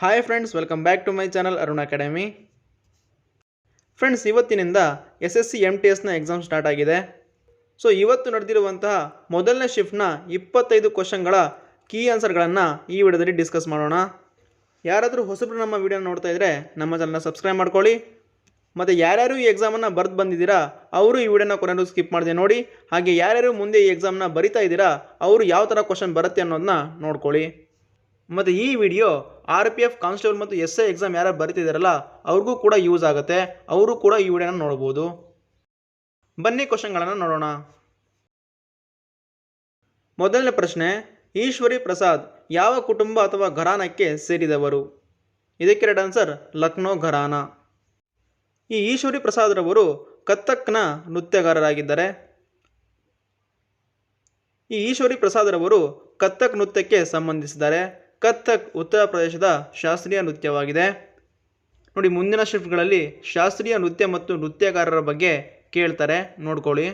Hi friends, welcome back to my channel Arun academy. Friends, ಇವತ್ತಿನಿಂದ SSC MTSನ exam start ಆಗಿದೆ. So ಇವತ್ತು ನಡೆದಿರುವಂತಹ ಮೊದಲನೇ ಶಿಫ್ಟ್ನ 25 ಕ್ವಶನ್ಗಳ ಕೀ ಆನ್ಸರ್ಗಳನ್ನು ಈ ವಿಡಿಯೋದಲ್ಲಿ ಡಿಸ್ಕಸ್ ಮಾಡೋಣ. ಯಾರಾದರೂ ಹೊಸಬ್ರು ನಮ್ಮ ವಿಡಿಯೋ ನೋಡ್ತಾ ಇದ್ದರೆ ನಮ್ಮ ಚಾನಲ್ನ ಸಬ್ಸ್ಕ್ರೈಬ್ ಮಾಡ್ಕೊಳ್ಳಿ. ಮತ್ತು ಯಾರ್ಯಾರು ಈ ಎಕ್ಸಾಮನ್ನು ಬರೆದು ಬಂದಿದ್ದೀರಾ ಅವರು ಈ ವಿಡಿಯೋನ ಕೊನೆಗೂ ಸ್ಕಿಪ್ ಮಾಡಿದೆ ನೋಡಿ. ಹಾಗೆ ಯಾರ್ಯಾರು ಮುಂದೆ ಈ ಎಕ್ಸಾಮ್ನ ಬರಿತಾ ಇದ್ದೀರಾ ಅವರು ಯಾವ ಥರ ಕ್ವಶನ್ ಬರುತ್ತೆ ಅನ್ನೋದನ್ನ ನೋಡ್ಕೊಳ್ಳಿ. ಮತ್ತು ಈ ವಿಡಿಯೋ RPF ಕಾನ್ಸ್ಟೇಬಲ್ ಮತ್ತು SI ಎಕ್ಸಾಮ್ ಯಾರು ಬರೀತಿದ್ದಾರಲ್ಲ ಅವ್ರಿಗೂ ಕೂಡ ಯೂಸ್ ಆಗುತ್ತೆ. ಅವರು ಕೂಡ ಈ ವಿಡಿಯೋನ ನೋಡ್ಬೋದು. ಬನ್ನಿ ಕ್ವಶನ್ಗಳನ್ನು ನೋಡೋಣ. ಮೊದಲನೇ ಪ್ರಶ್ನೆ, ಈಶ್ವರಿ ಪ್ರಸಾದ್ ಯಾವ ಕುಟುಂಬ ಅಥವಾ ಘರಾನಕ್ಕೆ ಸೇರಿದವರು? ಇದಕ್ಕೆ ರೈಟ್ ಆನ್ಸರ್ ಲಕ್ನೋ ಘರಾನ. ಈ ಈಶ್ವರಿ ಪ್ರಸಾದ್ರವರು ಕಥಕ್ನ ನೃತ್ಯಗಾರರಾಗಿದ್ದಾರೆ. ಈ ಈಶ್ವರಿ ಪ್ರಸಾದ್ರವರು ಕಥಕ್ ನೃತ್ಯಕ್ಕೆ ಸಂಬಂಧಿಸಿದ್ದಾರೆ. ಕಥಕ್ ಉತ್ತರ ಪ್ರದೇಶದ ಶಾಸ್ತ್ರೀಯ ನೃತ್ಯವಾಗಿದೆ. ನೋಡಿ, ಮುಂದಿನ ಶಿಫ್ಟ್ಗಳಲ್ಲಿ ಶಾಸ್ತ್ರೀಯ ನೃತ್ಯ ಮತ್ತು ನೃತ್ಯಗಾರರ ಬಗ್ಗೆ ಕೇಳ್ತಾರೆ, ನೋಡ್ಕೊಳ್ಳಿ.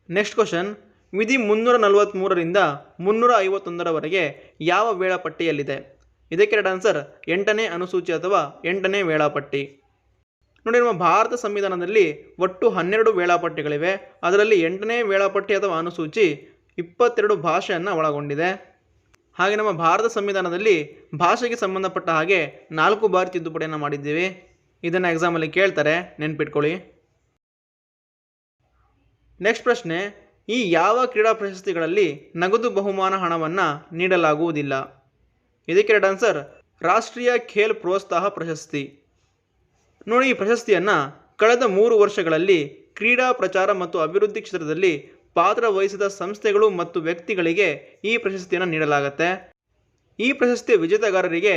ನೆಕ್ಸ್ಟ್ ಕ್ವಶನ್, ವಿಧಿ 343ರಿಂದ 351ರವರೆಗೆ ಯಾವ ವೇಳಾಪಟ್ಟಿಯಲ್ಲಿದೆ? ಇದಕ್ಕೆ ರೈಟ್ ಆನ್ಸರ್ 8ನೇ ಅನುಸೂಚಿ ಅಥವಾ 8ನೇ ವೇಳಾಪಟ್ಟಿ. ನೋಡಿ, ನಮ್ಮ ಭಾರತ ಸಂವಿಧಾನದಲ್ಲಿ ಒಟ್ಟು 12 ವೇಳಾಪಟ್ಟಿಗಳಿವೆ. ಅದರಲ್ಲಿ 8ನೇ ವೇಳಾಪಟ್ಟಿ ಅಥವಾ ಅನುಸೂಚಿ 22 ಭಾಷೆಯನ್ನು ಒಳಗೊಂಡಿದೆ. ಹಾಗೆ ನಮ್ಮ ಭಾರತ ಸಂವಿಧಾನದಲ್ಲಿ ಭಾಷೆಗೆ ಸಂಬಂಧಪಟ್ಟ ಹಾಗೆ 4 ಬಾರಿ ತಿದ್ದುಪಡಿಯನ್ನು ಮಾಡಿದ್ದೀವಿ. ಇದನ್ನು ಎಕ್ಸಾಮಲ್ಲಿ ಕೇಳ್ತಾರೆ, ನೆನ್ಪಿಟ್ಕೊಳ್ಳಿ. ನೆಕ್ಸ್ಟ್ ಪ್ರಶ್ನೆ, ಈ ಯಾವ ಕ್ರೀಡಾ ಪ್ರಶಸ್ತಿಗಳಲ್ಲಿ ನಗದು ಬಹುಮಾನ ಹಣವನ್ನು ನೀಡಲಾಗುವುದಿಲ್ಲ? ಇದಕ್ಕೆ ರೈಟ್ ಆನ್ಸರ್ ರಾಷ್ಟ್ರೀಯ ಖೇಲ್ ಪ್ರೋತ್ಸಾಹ ಪ್ರಶಸ್ತಿ. ನೋಡಿ, ಈ ಪ್ರಶಸ್ತಿಯನ್ನು ಕಳೆದ 3 ವರ್ಷಗಳಲ್ಲಿ ಕ್ರೀಡಾ ಪ್ರಚಾರ ಮತ್ತು ಅಭಿವೃದ್ಧಿ ಕ್ಷೇತ್ರದಲ್ಲಿ ಪಾತ್ರ ವಹಿಸಿದ ಸಂಸ್ಥೆಗಳು ಮತ್ತು ವ್ಯಕ್ತಿಗಳಿಗೆ ಈ ಪ್ರಶಸ್ತಿಯನ್ನು ನೀಡಲಾಗುತ್ತೆ. ಈ ಪ್ರಶಸ್ತಿಯ ವಿಜೇತಗಾರರಿಗೆ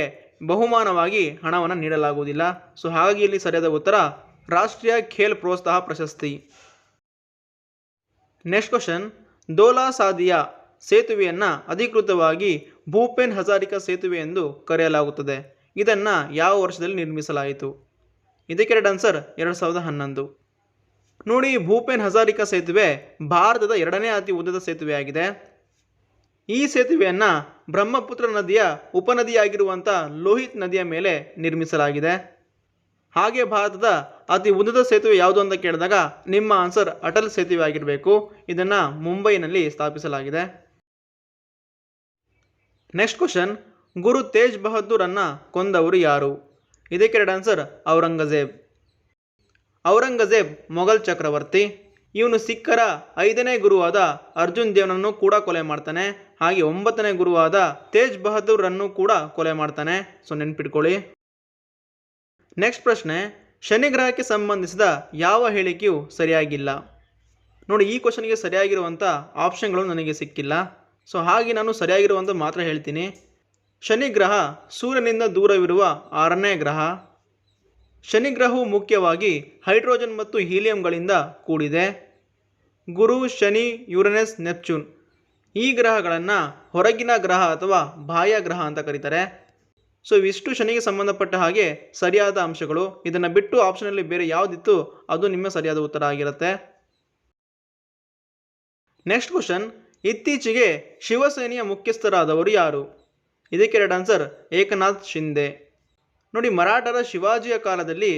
ಬಹುಮಾನವಾಗಿ ಹಣವನ್ನು ನೀಡಲಾಗುವುದಿಲ್ಲ. ಸೊ ಹಾಗಾಗಿ ಇಲ್ಲಿ ಸರಿಯಾದ ಉತ್ತರ ರಾಷ್ಟ್ರೀಯ ಖೇಲ್ ಪ್ರೋತ್ಸಾಹ ಪ್ರಶಸ್ತಿ. ನೆಕ್ಸ್ಟ್ ಕ್ವಶನ್, ದೋಲಾ ಸಾದಿಯಾ ಸೇತುವೆಯನ್ನು ಅಧಿಕೃತವಾಗಿ ಭೂಪೇನ್ ಹಜಾರಿಕಾ ಸೇತುವೆ ಎಂದು ಕರೆಯಲಾಗುತ್ತದೆ. ಇದನ್ನು ಯಾವ ವರ್ಷದಲ್ಲಿ ನಿರ್ಮಿಸಲಾಯಿತು? ಇದಕ್ಕೆ ರೈಟ್ ಆನ್ಸರ್ 2011. ನೋಡಿ, ಭೂಪೇನ್ ಹಜಾರಿಕಾ ಸೇತುವೆ ಭಾರತದ 2ನೇ ಅತಿ ಉದ್ದದ ಸೇತುವೆಯಾಗಿದೆ. ಈ ಸೇತುವೆಯನ್ನು ಬ್ರಹ್ಮಪುತ್ರ ನದಿಯ ಉಪನದಿಯಾಗಿರುವಂಥ ಲೋಹಿತ್ ನದಿಯ ಮೇಲೆ ನಿರ್ಮಿಸಲಾಗಿದೆ. ಹಾಗೆ ಭಾರತದ ಅತಿ ಉದ್ದದ ಸೇತುವೆ ಯಾವುದು ಅಂತ ಕೇಳಿದಾಗ ನಿಮ್ಮ ಆನ್ಸರ್ ಅಟಲ್ ಸೇತುವೆ ಆಗಿರಬೇಕು. ಇದನ್ನು ಮುಂಬೈನಲ್ಲಿ ಸ್ಥಾಪಿಸಲಾಗಿದೆ. ನೆಕ್ಸ್ಟ್ ಕ್ವಶನ್, ಗುರು ತೇಜ್ ಬಹದ್ದೂರನ್ನು ಕೊಂದವರು ಯಾರು? ಇದಕ್ಕೆ ರೈಟ್ ಆನ್ಸರ್ ಔರಂಗಜೇಬ್. ಔರಂಗಜೇಬ್ ಮೊಘಲ್ ಚಕ್ರವರ್ತಿ. ಇವನು ಸಿಖ್ಖರ 5ನೇ ಗುರುವಾದ ಅರ್ಜುನ್ ದೇವ್ನನ್ನು ಕೂಡ ಕೊಲೆ ಮಾಡ್ತಾನೆ. ಹಾಗೆ 9ನೇ ಗುರುವಾದ ತೇಜ್ ಬಹದ್ದೂರನ್ನು ಕೂಡ ಕೊಲೆ ಮಾಡ್ತಾನೆ. ಸೊ ನೆನ್ಪಿಟ್ಕೊಳ್ಳಿ. ನೆಕ್ಸ್ಟ್ ಪ್ರಶ್ನೆ, ಶನಿ ಗ್ರಹಕ್ಕೆ ಸಂಬಂಧಿಸಿದ ಯಾವ ಹೇಳಿಕೆಯು ಸರಿಯಾಗಿಲ್ಲ? ನೋಡಿ, ಈ ಕ್ವಶನ್ಗೆ ಸರಿಯಾಗಿರುವಂಥ ಆಪ್ಷನ್ಗಳು ನನಗೆ ಸಿಕ್ಕಿಲ್ಲ. ಸೊ ಹಾಗೆ ನಾನು ಸರಿಯಾಗಿರುವಂಥ ಮಾತ್ರ ಹೇಳ್ತೀನಿ. ಶನಿ ಗ್ರಹ ಸೂರ್ಯನಿಂದ ದೂರವಿರುವ 6ನೇ ಗ್ರಹ. ಶನಿ ಗ್ರಹವು ಮುಖ್ಯವಾಗಿ ಹೈಡ್ರೋಜನ್ ಮತ್ತು ಹೀಲಿಯಂಗಳಿಂದ ಕೂಡಿದೆ. ಗುರು, ಶನಿ, ಯುರೇನಸ್, ನೆಪ್ಚೂನ್ ಈ ಗ್ರಹಗಳನ್ನು ಹೊರಗಿನ ಗ್ರಹ ಅಥವಾ ಬಾಹ್ಯ ಗ್ರಹ ಅಂತ ಕರೀತಾರೆ. ಸೊ ಇವಿಷ್ಟು ಶನಿಗೆ ಸಂಬಂಧಪಟ್ಟ ಹಾಗೆ ಸರಿಯಾದ ಅಂಶಗಳು. ಇದನ್ನು ಬಿಟ್ಟು ಆಪ್ಷನಲ್ಲಿ ಬೇರೆ ಯಾವುದಿತ್ತು ಅದು ನಿಮ್ಮ ಸರಿಯಾದ ಉತ್ತರ ಆಗಿರುತ್ತೆ. ನೆಕ್ಸ್ಟ್ ಕ್ವಶನ್, ಇತ್ತೀಚೆಗೆ ಶಿವಸೇನೆಯ ಮುಖ್ಯಸ್ಥರಾದವರು ಯಾರು? ಇದಕ್ಕೆ ರೈಟ್ ಆನ್ಸರ್ ಏಕನಾಥ್ ಶಿಂದೆ. ನೋಡಿ, ಮರಾಠರ ಶಿವಾಜಿಯ ಕಾಲದಲ್ಲಿ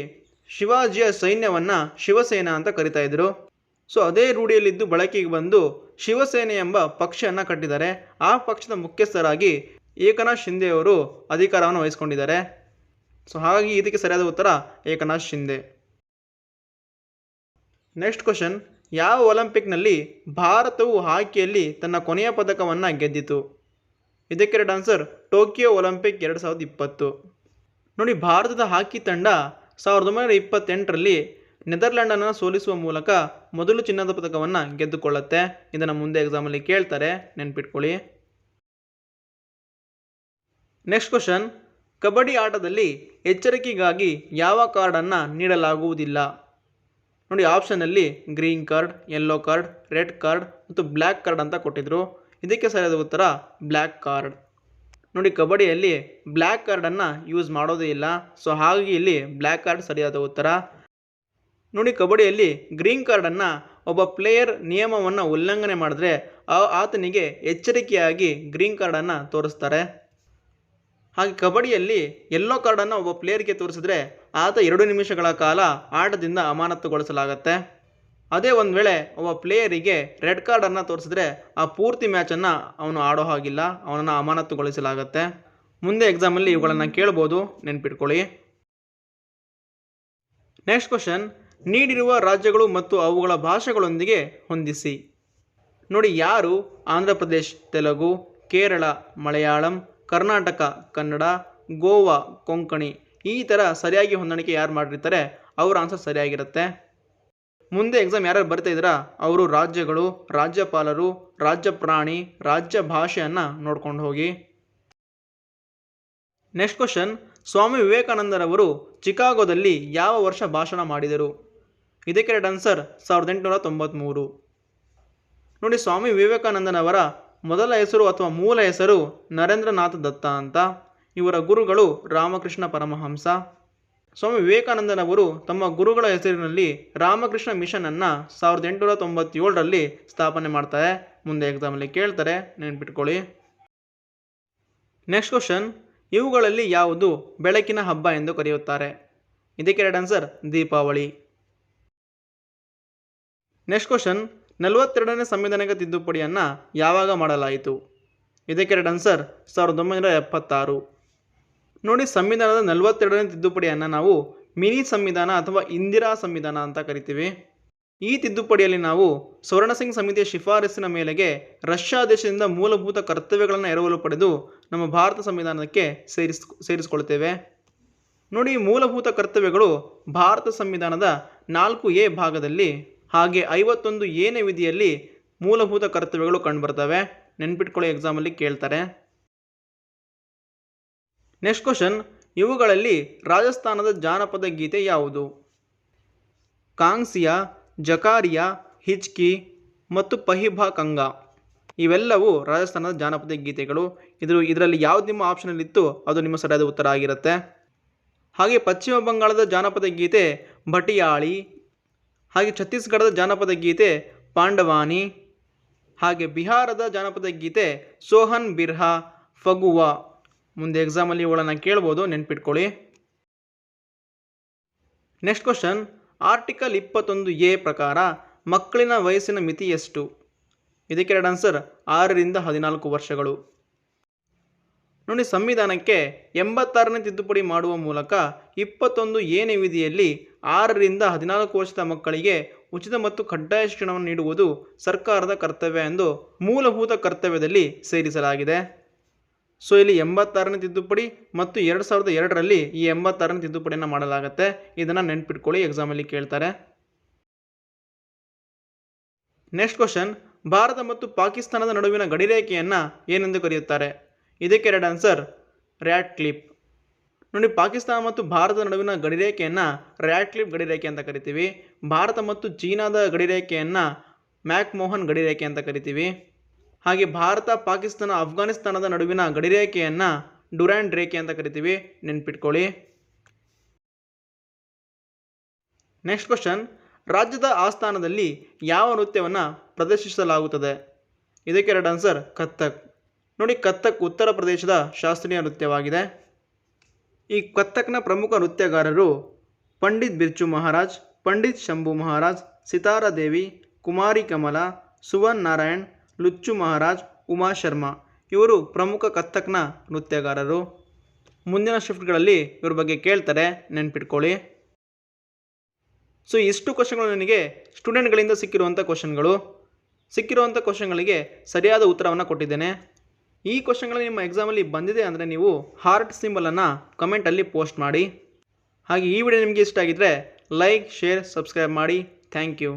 ಶಿವಾಜಿಯ ಸೈನ್ಯವನ್ನು ಶಿವಸೇನಾ ಅಂತ ಕರಿತಾ ಇದ್ರು. ಸೊ ಅದೇ ರೂಢಿಯಲ್ಲಿದ್ದು ಬಳಕೆಗೆ ಬಂದು ಶಿವಸೇನೆ ಎಂಬ ಪಕ್ಷವನ್ನು ಕಟ್ಟಿದ್ದಾರೆ. ಆ ಪಕ್ಷದ ಮುಖ್ಯಸ್ಥರಾಗಿ ಏಕನಾಥ್ ಶಿಂದೆಯವರು ಅಧಿಕಾರವನ್ನು ವಹಿಸ್ಕೊಂಡಿದ್ದಾರೆ. ಸೊ ಹಾಗಾಗಿ ಇದಕ್ಕೆ ಸರಿಯಾದ ಉತ್ತರ ಏಕನಾಥ್ ಶಿಂದೆ. ನೆಕ್ಸ್ಟ್ ಕ್ವಶನ್, ಯಾವ ಒಲಿಂಪಿಕ್ನಲ್ಲಿ ಭಾರತವು ಹಾಕಿಯಲ್ಲಿ ತನ್ನ ಕೊನೆಯ ಪದಕವನ್ನು ಗೆದ್ದಿತು? ಇದಕ್ಕೆ ರೈಟ್ ಆನ್ಸರ್ ಟೋಕಿಯೋ ಒಲಿಂಪಿಕ್ 2020. ನೋಡಿ, ಭಾರತದ ಹಾಕಿ ತಂಡ 1928ರಲ್ಲಿ ನೆದರ್ಲ್ಯಾಂಡನ್ನು ಸೋಲಿಸುವ ಮೂಲಕ ಮೊದಲು ಚಿನ್ನದ ಪದಕವನ್ನು ಗೆದ್ದುಕೊಳ್ಳುತ್ತೆ. ಇದನ್ನು ಮುಂದೆ ಎಕ್ಸಾಮಲ್ಲಿ ಕೇಳ್ತಾರೆ, ನೆನ್ಪಿಟ್ಕೊಳ್ಳಿ. ನೆಕ್ಸ್ಟ್ ಕ್ವಶನ್, ಕಬಡ್ಡಿ ಆಟದಲ್ಲಿ ಎಚ್ಚರಿಕೆಗಾಗಿ ಯಾವ ಕಾರ್ಡನ್ನು ನೀಡಲಾಗುವುದಿಲ್ಲ? ನೋಡಿ, ಆಪ್ಷನಲ್ಲಿ green card, yellow card, red card ಮತ್ತು ಬ್ಲ್ಯಾಕ್ ಕಾರ್ಡ್ ಅಂತ ಕೊಟ್ಟಿದ್ರು. ಇದಕ್ಕೆ ಸರಿಯಾದ ಉತ್ತರ ಬ್ಲ್ಯಾಕ್ ಕಾರ್ಡ್. ನೋಡಿ, ಕಬಡ್ಡಿಯಲ್ಲಿ ಬ್ಲ್ಯಾಕ್ ಕಾರ್ಡನ್ನು ಯೂಸ್ ಮಾಡೋದೇ ಇಲ್ಲ. ಸೊ ಹಾಗಾಗಿ ಇಲ್ಲಿ ಬ್ಲ್ಯಾಕ್ ಕಾರ್ಡ್ ಸರಿಯಾದ ಉತ್ತರ. ನೋಡಿ, ಕಬಡ್ಡಿಯಲ್ಲಿ ಗ್ರೀನ್ ಕಾರ್ಡನ್ನು ಒಬ್ಬ ಪ್ಲೇಯರ್ ನಿಯಮವನ್ನು ಉಲ್ಲಂಘನೆ ಮಾಡಿದ್ರೆ ಆತನಿಗೆ ಎಚ್ಚರಿಕೆಯಾಗಿ ಗ್ರೀನ್ ಕಾರ್ಡನ್ನು ತೋರಿಸ್ತಾರೆ. ಹಾಗೆ ಕಬಡ್ಡಿಯಲ್ಲಿ ಯೆಲ್ಲೋ ಕಾರ್ಡನ್ನು ಒಬ್ಬ ಪ್ಲೇಯರ್ಗೆ ತೋರಿಸಿದ್ರೆ ಆತ 2 ನಿಮಿಷಗಳ ಕಾಲ ಆಟದಿಂದ ಅಮಾನತುಗೊಳಿಸಲಾಗತ್ತೆ. ಅದೇ ಒಂದು ವೇಳೆ ಒಬ್ಬ ಪ್ಲೇಯರಿಗೆ ರೆಡ್ ಕಾರ್ಡನ್ನು ತೋರಿಸಿದ್ರೆ ಆ ಪೂರ್ತಿ ಮ್ಯಾಚನ್ನು ಅವನು ಆಡೋ ಹಾಗಿಲ್ಲ, ಅವನನ್ನು ಅಮಾನತುಗೊಳಿಸಲಾಗತ್ತೆ. ಮುಂದೆ ಎಕ್ಸಾಮಲ್ಲಿ ಇವುಗಳನ್ನು ಕೇಳ್ಬೋದು, ನೆನ್ಪಿಟ್ಕೊಳ್ಳಿ. ನೆಕ್ಸ್ಟ್ ಕ್ವಶನ್, ನೀಡಿರುವ ರಾಜ್ಯಗಳು ಮತ್ತು ಅವುಗಳ ಭಾಷೆಗಳೊಂದಿಗೆ ಹೊಂದಿಸಿ. ನೋಡಿ, ಯಾರು ಆಂಧ್ರ ಪ್ರದೇಶ್ ತೆಲುಗು, ಕೇರಳ ಮಲಯಾಳಂ, ಕರ್ನಾಟಕ ಕನ್ನಡ, ಗೋವಾ ಕೊಂಕಣಿ, ಈ ಥರ ಸರಿಯಾಗಿ ಹೊಂದಾಣಿಕೆ ಯಾರು ಮಾಡಿರ್ತಾರೆ ಅವ್ರ ಆನ್ಸರ್ ಸರಿಯಾಗಿರುತ್ತೆ. ಮುಂದೆ ಎಕ್ಸಾಮ್ ಯಾರು ಬರ್ತಾ ಇದ್ದೀರಾ ಅವರು ರಾಜ್ಯಗಳು, ರಾಜ್ಯಪಾಲರು, ರಾಜ್ಯ ಪ್ರಾಣಿ, ರಾಜ್ಯ ಭಾಷೆಯನ್ನು ನೋಡ್ಕೊಂಡು ಹೋಗಿ. ನೆಕ್ಸ್ಟ್ ಕ್ವಶನ್, ಸ್ವಾಮಿ ವಿವೇಕಾನಂದರವರು ಚಿಕಾಗೋದಲ್ಲಿ ಯಾವ ವರ್ಷ ಭಾಷಣ ಮಾಡಿದರು? ಇದಕ್ಕೆ ರೈಟ್ ಆನ್ಸರ್ 1893. ನೋಡಿ, ಸ್ವಾಮಿ ವಿವೇಕಾನಂದನವರ ಮೊದಲ ಹೆಸರು ಅಥವಾ ಮೂಲ ಹೆಸರು ನರೇಂದ್ರನಾಥ ದತ್ತ ಅಂತ. ಇವರ ಗುರುಗಳು ರಾಮಕೃಷ್ಣ ಪರಮಹಂಸ. ಸ್ವಾಮಿ ವಿವೇಕಾನಂದನವರು ತಮ್ಮ ಗುರುಗಳ ಹೆಸರಿನಲ್ಲಿ ರಾಮಕೃಷ್ಣ ಮಿಷನ್ ಅನ್ನು 1897ರಲ್ಲಿ ಸ್ಥಾಪನೆ ಮಾಡ್ತಾರೆ. ಮುಂದೆ ಎಕ್ಸಾಮಲ್ಲಿ ಕೇಳ್ತಾರೆ, ನೆನ್ಪಿಟ್ಕೊಳ್ಳಿ. ನೆಕ್ಸ್ಟ್ ಕ್ವಶನ್, ಇವುಗಳಲ್ಲಿ ಯಾವುದು ಬೆಳಕಿನ ಹಬ್ಬ ಎಂದು ಕರೆಯುತ್ತಾರೆ? ಇದಕ್ಕೆ right answer Deepavali. Next question, 42ನೇ ಸಂವಿಧಾನಿಕ ತಿದ್ದುಪಡಿಯನ್ನು ಯಾವಾಗ ಮಾಡಲಾಯಿತು? ಇದಕ್ಕೆ ರೈಟ್ ಆನ್ಸರ್ 1976. ನೋಡಿ, ಸಂವಿಧಾನದ 42ನೇ ತಿದ್ದುಪಡಿಯನ್ನು ನಾವು ಮಿನಿ ಸಂವಿಧಾನ ಅಥವಾ ಇಂದಿರಾ ಸಂವಿಧಾನ ಅಂತ ಕರಿತೀವಿ. ಈ ತಿದ್ದುಪಡಿಯಲ್ಲಿ ನಾವು ಸ್ವರ್ಣಸಿಂಗ್ ಸಮಿತಿಯ ಶಿಫಾರಸಿನ ಮೇಲೆಗೆ ರಷ್ಯಾ ದೇಶದಿಂದ ಮೂಲಭೂತ ಕರ್ತವ್ಯಗಳನ್ನು ಎರವಲು ಪಡೆದು ನಮ್ಮ ಭಾರತ ಸಂವಿಧಾನಕ್ಕೆ ಸೇರಿಸಿಕೊಳ್ತೇವೆ. ನೋಡಿ, ಮೂಲಭೂತ ಕರ್ತವ್ಯಗಳು ಭಾರತ ಸಂವಿಧಾನದ 4A ಭಾಗದಲ್ಲಿ ಹಾಗೆ 51 ವಿಧಿಯಲ್ಲಿ ಮೂಲಭೂತ ಕರ್ತವ್ಯಗಳು ಕಂಡುಬರ್ತವೆ. ನೆನ್ಪಿಟ್ಕೊಳ್ಳಿ, ಎಕ್ಸಾಮಲ್ಲಿ ಕೇಳ್ತಾರೆ. ನೆಕ್ಸ್ಟ್ ಕ್ವಶನ್, ಇವುಗಳಲ್ಲಿ ರಾಜಸ್ಥಾನದ ಜಾನಪದ ಗೀತೆ ಯಾವುದು? ಕಾಂಗ್ಸಿಯಾ, ಜಕಾರಿಯಾ, ಹಿಚ್ಕಿ ಮತ್ತು ಪಹಿಭಾ ಕಂಗಾ ಇವೆಲ್ಲವೂ ರಾಜಸ್ಥಾನದ ಜಾನಪದ ಗೀತೆಗಳು. ಇದರಲ್ಲಿ ಯಾವ್ದು ನಿಮ್ಮ ಆಪ್ಷನಲ್ಲಿತ್ತು ಅದು ನಿಮ್ಮ ಸರಿಯಾದ ಉತ್ತರ ಆಗಿರುತ್ತೆ. ಹಾಗೆ ಪಶ್ಚಿಮ ಬಂಗಾಳದ ಜಾನಪದ ಗೀತೆ ಭಟಿಯಾಳಿ, ಹಾಗೆ ಛತ್ತೀಸ್ಗಢದ ಜಾನಪದ ಗೀತೆ ಪಾಂಡವಾನಿ, ಹಾಗೆ ಬಿಹಾರದ ಜಾನಪದ ಗೀತೆ ಸೋಹನ್ ಬಿರ್ಹಾ ಫಗುವಾ. ಮುಂದೆ ಎಕ್ಸಾಮಲ್ಲಿ ಇವುಗಳನ್ನು ಕೇಳ್ಬೋದು, ನೆನ್ಪಿಟ್ಕೊಳ್ಳಿ. ನೆಕ್ಸ್ಟ್ ಕ್ವಶನ್, ಆರ್ಟಿಕಲ್ 21A ಪ್ರಕಾರ ಮಕ್ಕಳಿನ ವಯಸ್ಸಿನ ಮಿತಿ ಎಷ್ಟು? ಇದಕ್ಕೆ ರೈಟ್ ಆನ್ಸರ್ 6ರಿಂದ 14 ವರ್ಷಗಳು. ನೋಡಿ, ಸಂವಿಧಾನಕ್ಕೆ 86ನೇ ತಿದ್ದುಪಡಿ ಮಾಡುವ ಮೂಲಕ 21A ವಿಧಿಯಲ್ಲಿ 6ರಿಂದ 14 ವರ್ಷದ ಮಕ್ಕಳಿಗೆ ಉಚಿತ ಮತ್ತು ಕಡ್ಡಾಯ ಶಿಕ್ಷಣವನ್ನು ನೀಡುವುದು ಸರ್ಕಾರದ ಕರ್ತವ್ಯ ಎಂದು ಮೂಲಭೂತ ಕರ್ತವ್ಯದಲ್ಲಿ ಸೇರಿಸಲಾಗಿದೆ. ಸೊ ಇಲ್ಲಿ 86ನೇ ತಿದ್ದುಪಡಿ ಮತ್ತು 2002ರಲ್ಲಿ ಈ 86ನೇ ತಿದ್ದುಪಡಿಯನ್ನು ಮಾಡಲಾಗುತ್ತೆ. ಇದನ್ನು ನೆನ್ಪಿಟ್ಕೊಳ್ಳಿ, ಎಕ್ಸಾಮಲ್ಲಿ ಕೇಳ್ತಾರೆ. ನೆಕ್ಸ್ಟ್ ಕ್ವಶನ್, ಭಾರತ ಮತ್ತು ಪಾಕಿಸ್ತಾನದ ನಡುವಿನ ಗಡಿರೇಖೆಯನ್ನು ಏನೆಂದು ಕರೆಯುತ್ತಾರೆ? ಇದಕ್ಕೆ ರೈಟ್ ಆನ್ಸರ್ ರ್ಯಾಟ್ ಕ್ಲಿಪ್. ನೋಡಿ, ಪಾಕಿಸ್ತಾನ ಮತ್ತು ಭಾರತದ ನಡುವಿನ ಗಡಿರೇಖೆಯನ್ನು ರ್ಯಾಟ್ ಕ್ಲಿಪ್ ಗಡಿರೇಖೆ ಅಂತ ಕರಿತೀವಿ. ಭಾರತ ಮತ್ತು ಚೀನಾದ ಗಡಿರೇಖೆಯನ್ನು ಮ್ಯಾಕ್ಮೋಹನ್ ಗಡಿರೇಖೆ ಅಂತ ಕರಿತೀವಿ. ಹಾಗೆ ಭಾರತ, ಪಾಕಿಸ್ತಾನ, ಅಫ್ಘಾನಿಸ್ತಾನದ ನಡುವಿನ ಗಡಿರೇಖೆಯನ್ನು ಡುರಾಂಡ್ ರೇಖೆ ಅಂತ ಕರಿತೀವಿ. ನೆನ್ಪಿಟ್ಕೊಳ್ಳಿ. ನೆಕ್ಸ್ಟ್ ಕ್ವಶನ್, ರಾಜ್ಯದ ಆಸ್ಥಾನದಲ್ಲಿ ಯಾವ ನೃತ್ಯವನ್ನು ಪ್ರದರ್ಶಿಸಲಾಗುತ್ತದೆ? ಇದಕ್ಕೆ ರೈಟ್ ಆನ್ಸರ್ ಕಥಕ್. ನೋಡಿ, ಕಥಕ್ ಉತ್ತರ ಪ್ರದೇಶದ ಶಾಸ್ತ್ರೀಯ ನೃತ್ಯವಾಗಿದೆ. ಈ ಕಥಕ್ನ ಪ್ರಮುಖ ನೃತ್ಯಗಾರರು ಪಂಡಿತ್ ಬಿರ್ಚು ಮಹಾರಾಜ್, ಪಂಡಿತ್ ಶಂಭು ಮಹಾರಾಜ್, ಸಿತಾರಾ ದೇವಿ, ಕುಮಾರಿ ಕಮಲ, ಸುವನ್ ನಾರಾಯಣ್, ಲುಚ್ಚು ಮಹಾರಾಜ್, ಉಮಾ ಶರ್ಮಾ. ಇವರು ಪ್ರಮುಖ ಕಥಕ್ನ ನೃತ್ಯಗಾರರು. ಮುಂದಿನ ಶಿಫ್ಟ್ಗಳಲ್ಲಿ ಇವ್ರ ಬಗ್ಗೆ ಕೇಳ್ತಾರೆ, ನೆನ್ಪಿಟ್ಕೊಳ್ಳಿ. ಸೊ ಇಷ್ಟು ಕ್ವಶನ್ಗಳು ನನಗೆ ಸ್ಟೂಡೆಂಟ್ಗಳಿಂದ ಸಿಕ್ಕಿರುವಂಥ ಕ್ವಶನ್ಗಳಿಗೆ ಸರಿಯಾದ ಉತ್ತರವನ್ನು ಕೊಟ್ಟಿದ್ದೇನೆ. ಈ ಕ್ವಶನ್ಗಳು ನಿಮ್ಮ ಎಕ್ಸಾಮಲ್ಲಿ ಬಂದಿದೆ ಅಂದರೆ ನೀವು ಹಾರ್ಟ್ ಸಿಂಬಲನ್ನು ಕಮೆಂಟಲ್ಲಿ ಪೋಸ್ಟ್ ಮಾಡಿ. ಹಾಗೆ ಈ ವಿಡಿಯೋ ನಿಮಗೆ ಇಷ್ಟ ಆಗಿದ್ದರೆ ಲೈಕ್, ಶೇರ್, ಸಬ್ಸ್ಕ್ರೈಬ್ ಮಾಡಿ. Thank you.